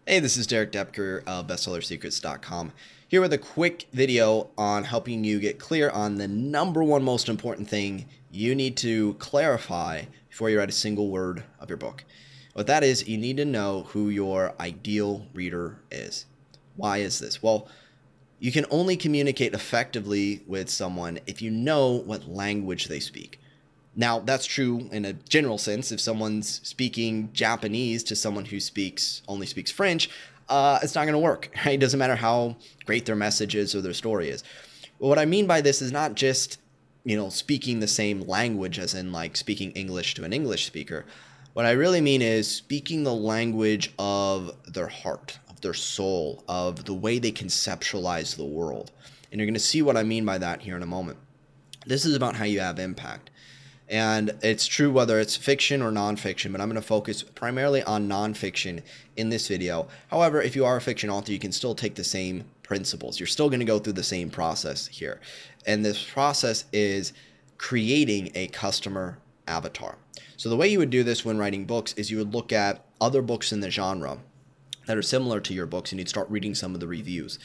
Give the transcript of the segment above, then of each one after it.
Hey, this is Derek Depker of bestsellersecrets.com, here with a quick video on helping you get clear on the number one most important thing you need to clarify before you write a single word of your book. What that is, you need to know who your ideal reader is. Why is this? Well, you can only communicate effectively with someone if you know what language they speak. Now, that's true in a general sense. If someone's speaking Japanese to someone who only speaks French, it's not going to work. Right? It doesn't matter how great their message is or their story is. But what I mean by this is not just, speaking the same language as in like speaking English to an English speaker. What I really mean is speaking the language of their heart, of their soul, of the way they conceptualize the world. And you're going to see what I mean by that here in a moment. This is about how you have impact. And it's true whether it's fiction or nonfiction, but I'm going to focus primarily on nonfiction in this video. However, if you are a fiction author, you can still take the same principles. You're still going to go through the same process here. And this process is creating a customer avatar. So the way you would do this when writing books is you would look at other books in the genre that are similar to your books, and you'd start reading some of the reviews.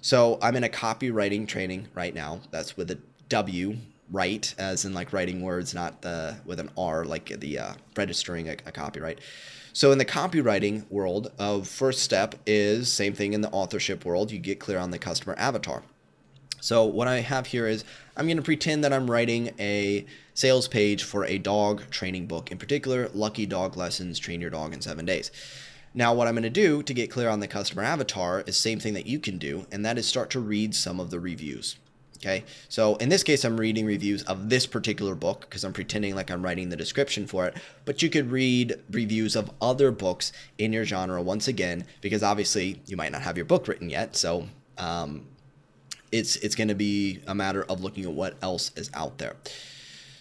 So I'm in a copywriting training right now. That's with a W. Write, as in like writing words, not with an R, like the registering a copyright. So in the copywriting world, first step is same thing in the authorship world. You get clear on the customer avatar. So what I have here is I'm going to pretend that I'm writing a sales page for a dog training book, in particular, Lucky Dog Lessons, Train Your Dog in 7 Days. Now, what I'm going to do to get clear on the customer avatar is same thing that you can do, and that is start to read some of the reviews. Okay, so in this case, I'm reading reviews of this particular book because I'm pretending like I'm writing the description for it. But you could read reviews of other books in your genre once again, because obviously you might not have your book written yet. So it's going to be a matter of looking at what else is out there.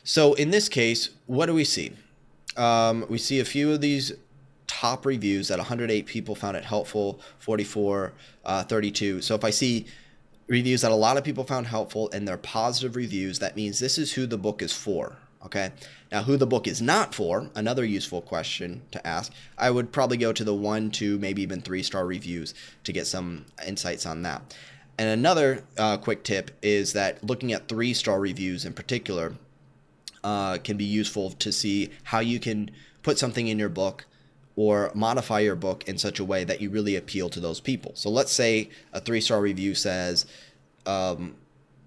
So in this case, what do we see? We see a few of these top reviews that 108 people found it helpful, 44, 32. So if I see reviews that a lot of people found helpful and they're positive reviews, that means this is who the book is for. Okay. Now, who the book is not for, another useful question to ask, I would probably go to the 1, 2, maybe even 3-star reviews to get some insights on that. And another quick tip is that looking at 3-star reviews in particular can be useful to see how you can put something in your book or modify your book in such a way that you really appeal to those people. So let's say a 3-star review says,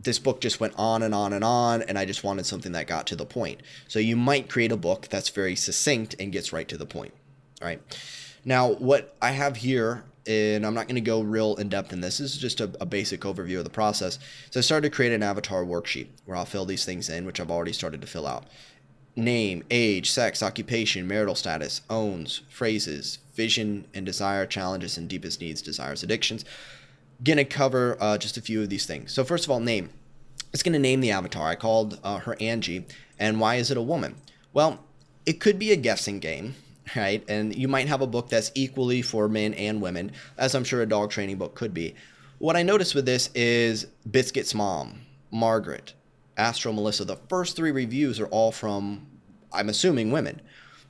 this book just went on and on and on, and I just wanted something that got to the point. So you might create a book that's very succinct and gets right to the point. All right. Now, what I have here, and I'm not going to go real in depth in this is just a basic overview of the process. So I started to create an avatar worksheet where I'll fill these things in, which I've already started to fill out. Name, age, sex, occupation, marital status, owns, phrases, vision and desire, challenges and deepest needs, desires, addictions. Gonna cover just a few of these things. So first of all, name. It's gonna name the avatar. I called her Angie. And why is it a woman? Well, it could be a guessing game, right? And you might have a book that's equally for men and women, as I'm sure a dog training book could be. What I noticed with this is Biscuit's mom, Margaret, Astro Melissa, the first 3 reviews are all from, I'm assuming, women,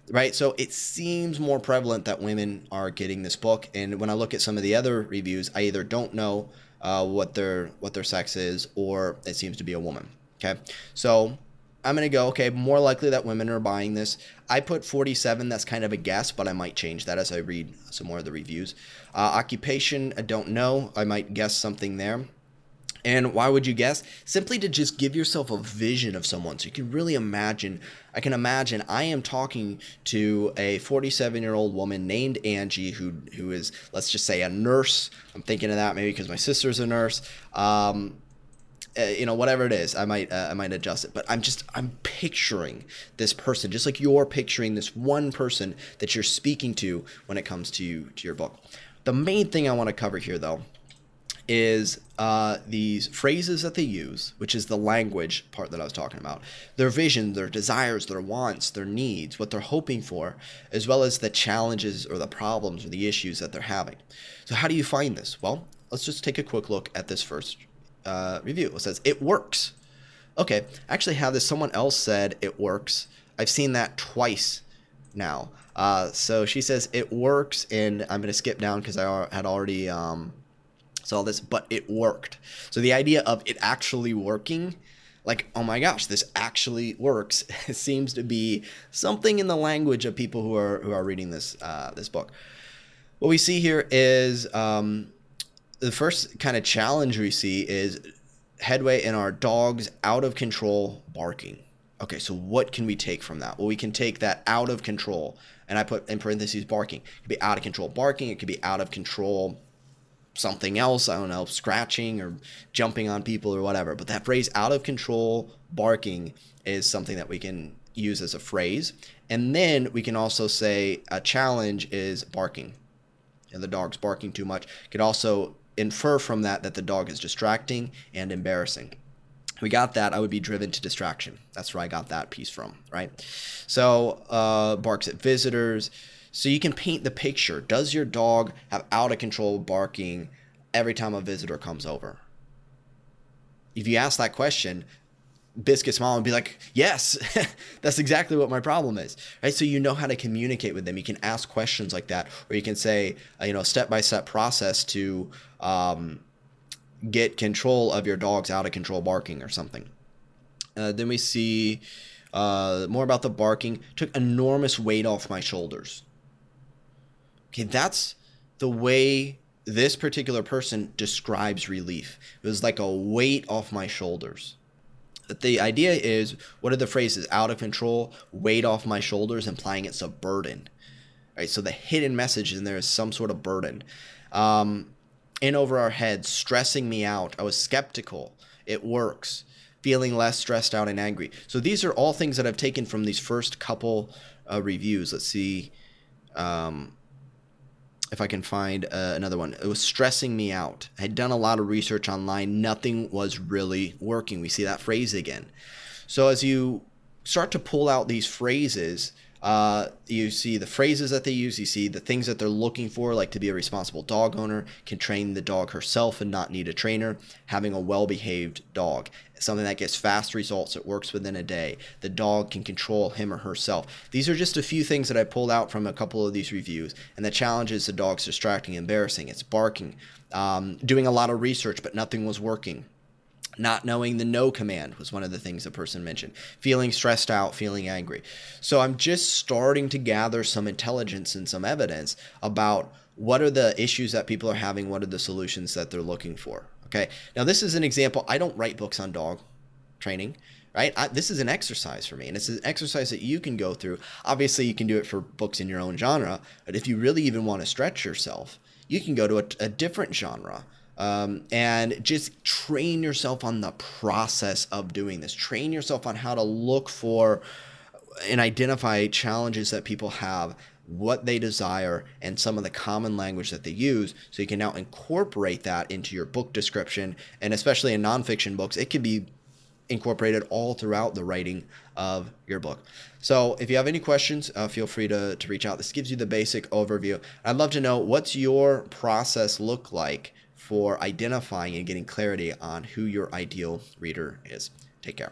right? So it seems more prevalent that women are getting this book. And when I look at some of the other reviews, I either don't know what their sex is, or it seems to be a woman. Okay, so I'm going to go, okay, more likely that women are buying this. I put 47. That's kind of a guess, but I might change that as I read some more of the reviews. Occupation, I don't know. I might guess something there. And why would you guess? Simply to just give yourself a vision of someone so you can really imagine. I can imagine I am talking to a 47-year-old woman named Angie who is, let's just say, a nurse. I'm thinking of that maybe because my sister's a nurse. Whatever it is, I might adjust it. But I'm picturing this person, just like you're picturing this one person that you're speaking to when it comes to your book. The main thing I want to cover here, though, is these phrases that they use, which is the language part that I was talking about, their vision, their desires, their wants, their needs, what they're hoping for, as well as the challenges or the problems or the issues that they're having. So how do you find this? Well, let's just take a quick look at this first review. It says, it works. Okay, actually have this. Someone else said it works. I've seen that twice now. So she says it works, and I'm going to skip down because I had already saw this, but it worked. So the idea of it actually working, like, oh my gosh, this actually works, seems to be something in the language of people who are reading this this book. What we see here is the first kind of challenge we see is headway in our dog's out of control barking. Okay, so what can we take from that? Well, we can take that out of control, and I put in parentheses barking. It could be out of control barking. It could be out of control something else. I don't know, scratching or jumping on people or whatever. But that phrase out of control barking is something that we can use as a phrase. And then we can also say a challenge is barking. And the dog's barking too much. Could also infer from that that the dog is distracting and embarrassing. We got that. I would be driven to distraction. That's where I got that piece from, right? So barks at visitors. So you can paint the picture. Does your dog have out of control barking every time a visitor comes over? If you ask that question, Biscuit's mom would be like, yes, that's exactly what my problem is, right? So you know how to communicate with them. You can ask questions like that, or you can say, step-by-step process to get control of your dog's out of control barking or something. Then we see more about the barking. Took enormous weight off my shoulders. Okay, that's the way this particular person describes relief. It was like a weight off my shoulders. But the idea is, what are the phrases? Out of control, weight off my shoulders, implying it's a burden. Right, so the hidden message in there is some sort of burden. In over our heads, stressing me out. I was skeptical. It works. Feeling less stressed out and angry. So these are all things that I've taken from these first couple reviews. Let's see if I can find another one. It was stressing me out. I had done a lot of research online. Nothing was really working. We see that phrase again. So as you start to pull out these phrases, you see the phrases that they use, you see the things that they're looking for, like to be a responsible dog owner, can train the dog herself and not need a trainer, having a well-behaved dog, something that gets fast results, it works within a day, the dog can control him or herself. These are just a few things that I pulled out from a couple of these reviews, and the challenge is the dog's distracting, embarrassing, it's barking, doing a lot of research but nothing was working. Not knowing the no command was one of the things the person mentioned. Feeling stressed out, feeling angry. So I'm just starting to gather some intelligence and some evidence about what are the issues that people are having, what are the solutions that they're looking for. Okay, now this is an example. I don't write books on dog training, right? This is an exercise for me, and it's an exercise that you can go through. Obviously, you can do it for books in your own genre, but if you really even want to stretch yourself, you can go to a different genre. And just train yourself on the process of doing this. Train yourself on how to look for and identify challenges that people have, what they desire, and some of the common language that they use, so you can now incorporate that into your book description. And especially in nonfiction books, it can be incorporated all throughout the writing of your book. So if you have any questions, feel free to reach out. This gives you the basic overview. I'd love to know, what's your process look like for identifying and getting clarity on who your ideal reader is. Take care.